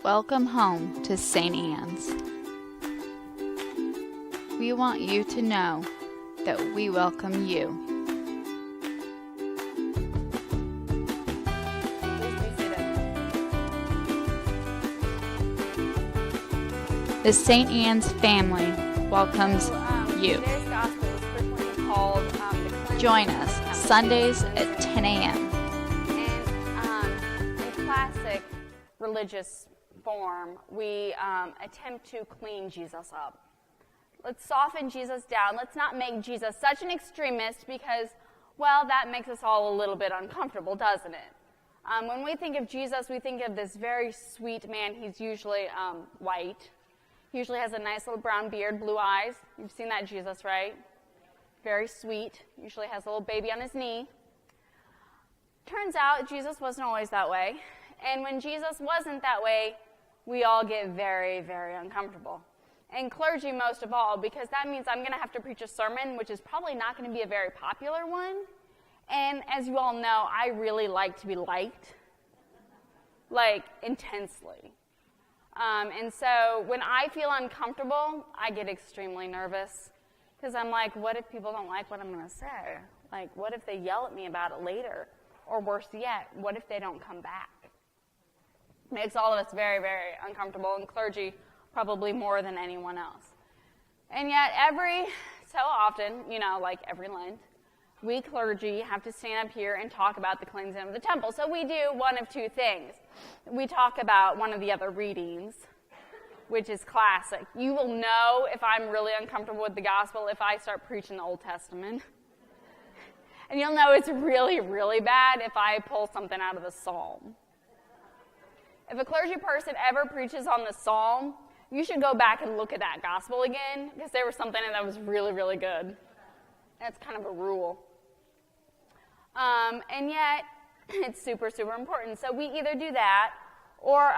Welcome home to St. Anne's. We want you to know that we welcome you. The St. Anne's family welcomes you. Today's gospel is frequently called Join us Sundays at 10 a.m. And in classic religious form, we attempt to clean Jesus up. Let's soften Jesus down. Let's not make Jesus such an extremist because, well, that makes us all a little bit uncomfortable, doesn't it? When we think of Jesus, we think of this very sweet man. He's usually white. He usually has a nice little brown beard, blue eyes. You've seen that Jesus, right? Very sweet. Usually has a little baby on his knee. Turns out Jesus wasn't always that way. And when Jesus wasn't that way, we all get very, very uncomfortable. And clergy most of all, because that means I'm going to have to preach a sermon, which is probably not going to be a very popular one. And as you all know, I really like to be liked, like intensely. And so when I feel uncomfortable, I get extremely nervous because I'm like, what if people don't like what I'm going to say? Like, what if they yell at me about it later? Or worse yet, what if they don't come back? Makes all of us very, very uncomfortable, and clergy probably more than anyone else. And yet every so often, like every Lent, we clergy have to stand up here and talk about the cleansing of the temple. So we do one of two things. We talk about one of the other readings, which is classic. You will know if I'm really uncomfortable with the gospel if I start preaching the Old Testament. And you'll know it's really, really bad if I pull something out of the Psalm. If a clergy person ever preaches on the Psalm, you should go back and look at that gospel again, because there was something that was really, really good. That's kind of a rule. And yet, it's super, super important. So we either do that, or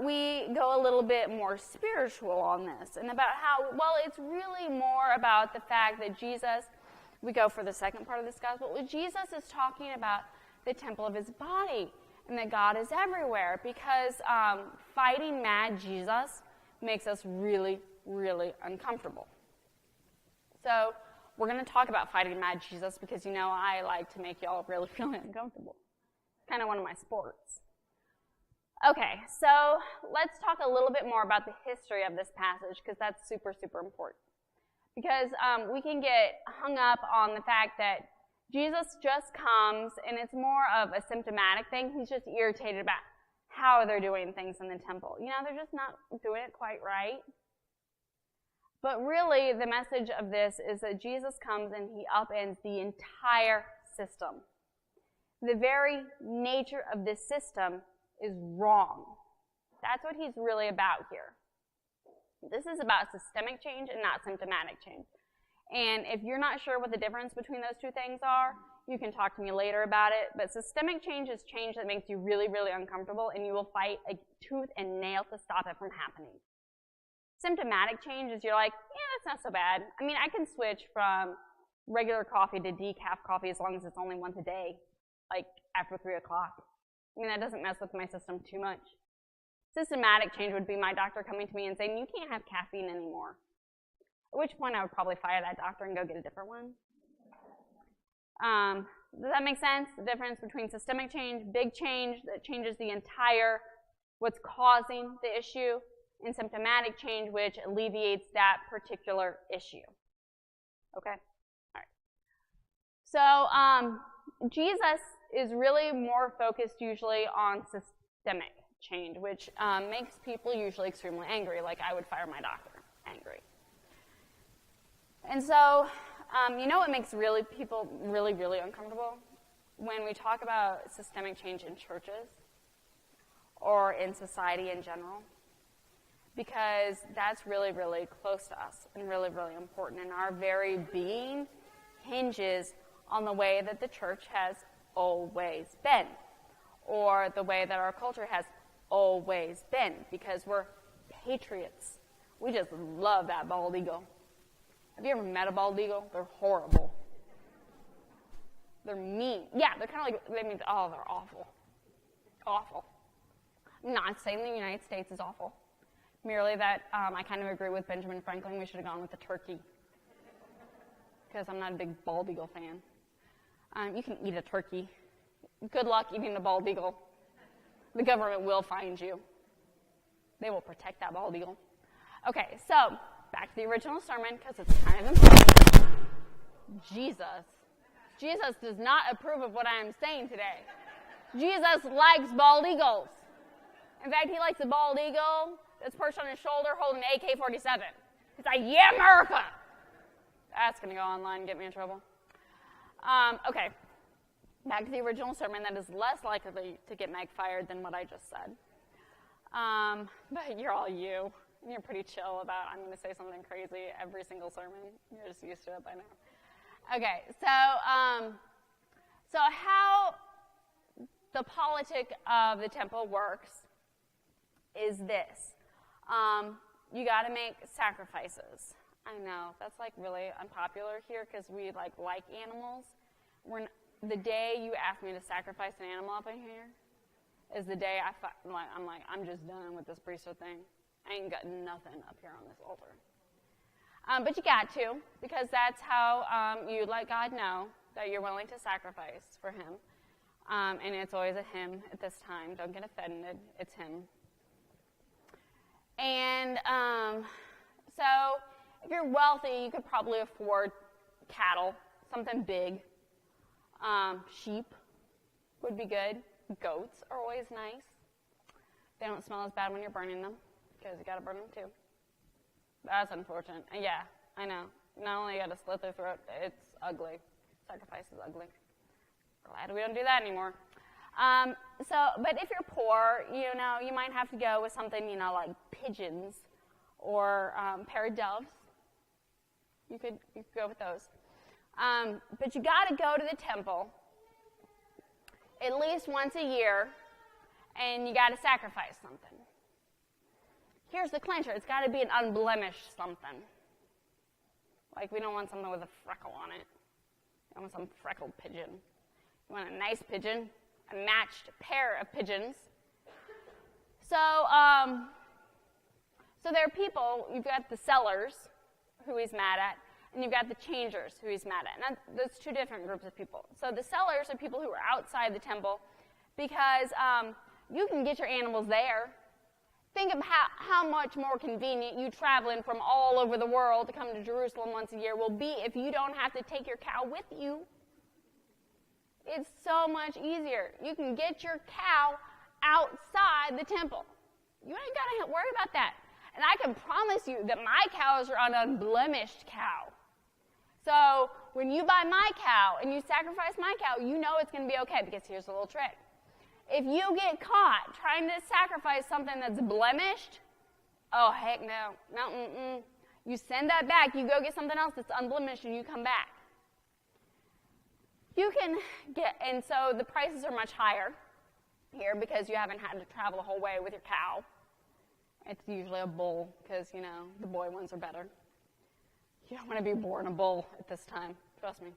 we go a little bit more spiritual on this, and about how, well, it's really more about the fact that Jesus, we go for the second part of this gospel, Jesus is talking about the temple of his body, and that God is everywhere, because fighting mad Jesus makes us really, really uncomfortable. So we're going to talk about fighting mad Jesus because, I like to make y'all really feel uncomfortable. Kind of one of my sports. Okay, so let's talk a little bit more about the history of this passage because that's super, super important. Because we can get hung up on the fact that Jesus just comes, and it's more of a symptomatic thing. He's just irritated about how they're doing things in the temple. They're just not doing it quite right. But really, the message of this is that Jesus comes and he upends the entire system. The very nature of this system is wrong. That's what he's really about here. This is about systemic change and not symptomatic change. And if you're not sure what the difference between those two things are, you can talk to me later about it. But systemic change is change that makes you really, really uncomfortable, and you will fight a tooth and nail to stop it from happening. Symptomatic change is you're like, yeah, that's not so bad. I mean, I can switch from regular coffee to decaf coffee as long as it's only once a day, like after 3 o'clock. I mean, that doesn't mess with my system too much. Systematic change would be my doctor coming to me and saying, you can't have caffeine anymore. At which point I would probably fire that doctor and go get a different one. Does that make sense? The difference between systemic change, big change that changes the entire, what's causing the issue, and symptomatic change, which alleviates that particular issue. Okay? All right. So Jesus is really more focused usually on systemic change, which makes people usually extremely angry, like I would fire my doctor angry. And so, what makes people really, really uncomfortable? When we talk about systemic change in churches or in society in general, because that's really, really close to us and really, really important. And our very being hinges on the way that the church has always been, or the way that our culture has always been, because we're patriots. We just love that bald eagle. Have you ever met a bald eagle? They're horrible. They're mean. Yeah, they're kind of like, they're awful. Awful. Not saying the United States is awful. Merely that I kind of agree with Benjamin Franklin. We should have gone with the turkey. Because I'm not a big bald eagle fan. You can eat a turkey. Good luck eating a bald eagle. The government will find you. They will protect that bald eagle. Okay, so back to the original sermon, because it's kind of important. Jesus does not approve of what I am saying today. Jesus likes bald eagles. In fact, he likes a bald eagle that's perched on his shoulder holding an AK-47. He's like, yeah, America! That's going to go online and get me in trouble. Okay, back to the original sermon that is less likely to get Meg fired than what I just said. But you're all you. And you're pretty chill about, I'm going to say something crazy every single sermon. You're just used to it by now. Okay, so how the politic of the temple works is this. You got to make sacrifices. I know, that's like really unpopular here because we like animals. The day you ask me to sacrifice an animal up in here is the day I'm just done with this priesthood thing. I ain't got nothing up here on this altar. But you got to, because that's how you let God know that you're willing to sacrifice for him. And it's always a him at this time. Don't get offended. It's him. And so if you're wealthy, you could probably afford cattle, something big. Sheep would be good. Goats are always nice. They don't smell as bad when you're burning them, because you got to burn them too. That's unfortunate. Yeah, I know. Not only you got to slit their throat, it's ugly. Sacrifice is ugly. Glad we don't do that anymore. But if you're poor, you might have to go with something, like pigeons or a pair of doves. You could go with those. But you got to go to the temple at least once a year, and you got to sacrifice something. Here's the clincher. It's got to be an unblemished something. Like, we don't want something with a freckle on it. We want some freckled pigeon. You want a nice pigeon, a matched pair of pigeons. So there are people, you've got the sellers, who he's mad at, and you've got the changers, who he's mad at. And that's two different groups of people. So the sellers are people who are outside the temple because you can get your animals there. Think of how much more convenient you traveling from all over the world to come to Jerusalem once a year will be if you don't have to take your cow with you. It's so much easier. You can get your cow outside the temple. You ain't got to worry about that. And I can promise you that my cows are an unblemished cow. So when you buy my cow and you sacrifice my cow, you know it's going to be okay, because here's a little trick. If you get caught trying to sacrifice something that's blemished, oh, heck no. You send that back. You go get something else that's unblemished, and you come back. You can get, and so the prices are much higher here because you haven't had to travel the whole way with your cow. It's usually a bull because, the boy ones are better. You don't want to be born a bull at this time. Trust me.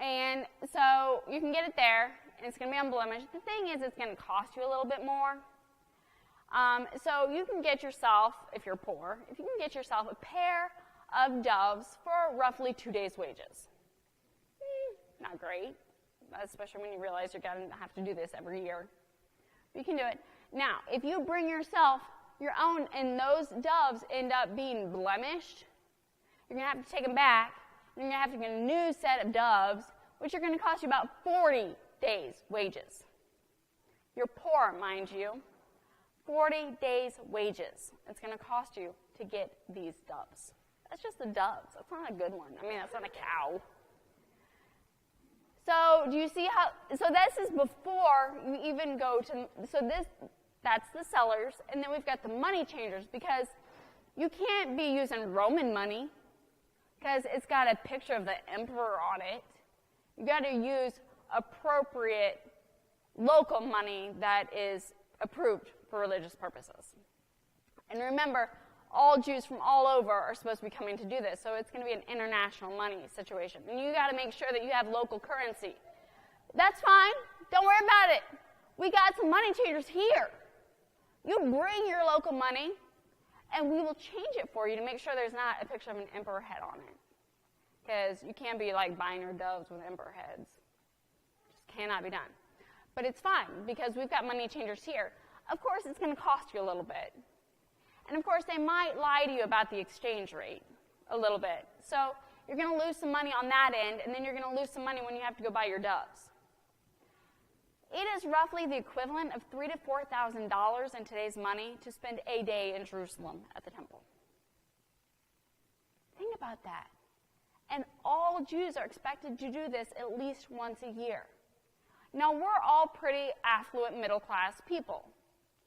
And so you can get it there, and it's going to be unblemished. The thing is, it's going to cost you a little bit more. So you can get yourself, if you're poor, if you can get yourself a pair of doves for roughly 2 days' wages. Not great, especially when you realize you're going to have to do this every year. But you can do it. Now, if you bring yourself your own, and those doves end up being blemished, you're going to have to take them back, and you're going to have to get a new set of doves, which are going to cost you about 40 days' wages. You're poor, mind you. 40 days' wages. It's going to cost you to get these doves. That's just the doves. That's not a good one. That's not a cow. So do you see how, so this is before you even go to, that's the sellers, and then we've got the money changers, because you can't be using Roman money because it's got a picture of the emperor on it. You've got to use appropriate local money that is approved for religious purposes. And remember, all Jews from all over are supposed to be coming to do this, so it's going to be an international money situation. And you got to make sure that you have local currency. That's fine. Don't worry about it. we got some money changers here. You bring your local money, and we will change it for you to make sure there's not a picture of an emperor head on it. Because you can't be like buying your doves with emperor heads. Just cannot be done. But it's fine, because we've got money changers here. Of course, it's going to cost you a little bit. And of course, they might lie to you about the exchange rate a little bit. So you're going to lose some money on that end, and then you're going to lose some money when you have to go buy your doves. It is roughly the equivalent of $3,000 to $4,000 in today's money to spend a day in Jerusalem at the temple. Think about that. And all Jews are expected to do this at least once a year. Now, we're all pretty affluent, middle-class people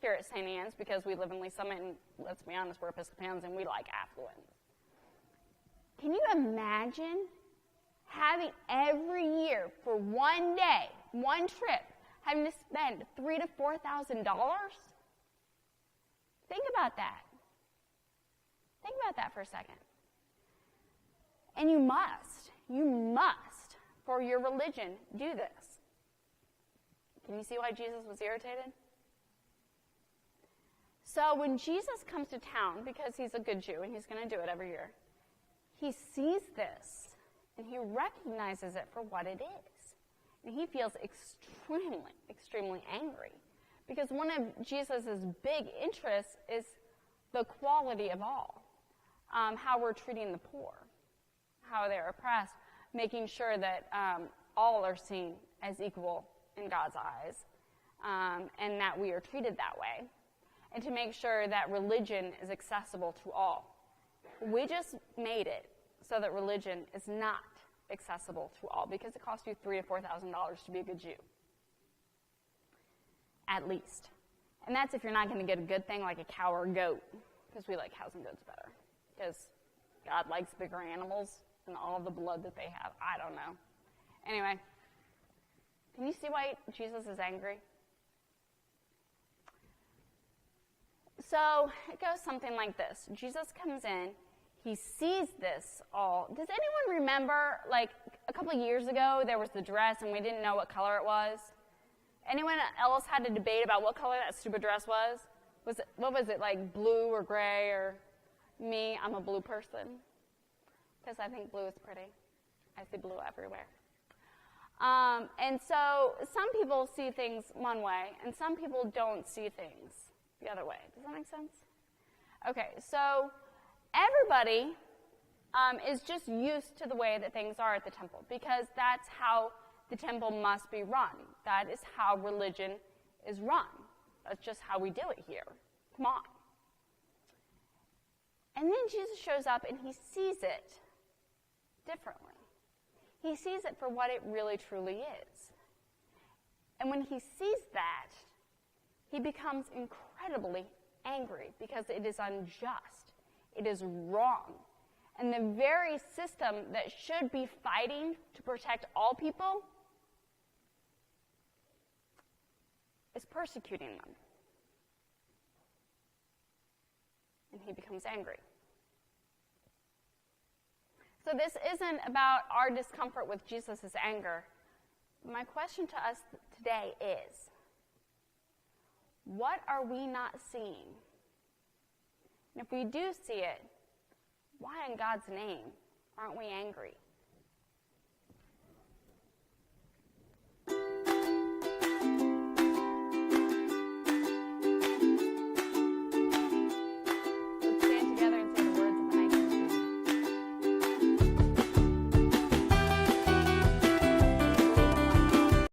here at St. Anne's because we live in Lee Summit, and let's be honest, we're Episcopalians, and we like affluence. Can you imagine having every year for one day, one trip, having to spend $3,000 to $4,000? Think about that. Think about that for a second. And you must, for your religion, do this. Can you see why Jesus was irritated? So when Jesus comes to town, because he's a good Jew and he's going to do it every year, he sees this and he recognizes it for what it is. And he feels extremely, extremely angry. Because one of Jesus' big interests is the quality of all. How we're treating the poor, how they're oppressed, making sure that all are seen as equal in God's eyes, and that we are treated that way, and to make sure that religion is accessible to all. We just made it so that religion is not accessible to all because it costs you $3,000 to $4,000 to be a good Jew, at least. And that's if you're not going to get a good thing like a cow or a goat, because we like cows and goats better, because God likes bigger animals and all the blood that they have. I don't know. Anyway, can you see why Jesus is angry? So it goes something like this. Jesus comes in. He sees this all. Does anyone remember, like, a couple of years ago, there was the dress and we didn't know what color it was? Anyone else had a debate about what color that stupid dress was? What was it, like blue or gray or me? I'm a blue person because I think blue is pretty. I see blue everywhere. And so some people see things one way, and some people don't see things the other way. Does that make sense? Okay, so everybody is just used to the way that things are at the temple because that's how the temple must be run. That is how religion is run. That's just how we do it here. Come on. And then Jesus shows up and he sees it differently. He sees it for what it really truly is. And when he sees that, he becomes incredibly angry because it is unjust. It is wrong. And the very system that should be fighting to protect all people is persecuting them. And he becomes angry. So this isn't about our discomfort with Jesus' anger. My question to us today is, what are we not seeing? And if we do see it, why in God's name aren't we angry?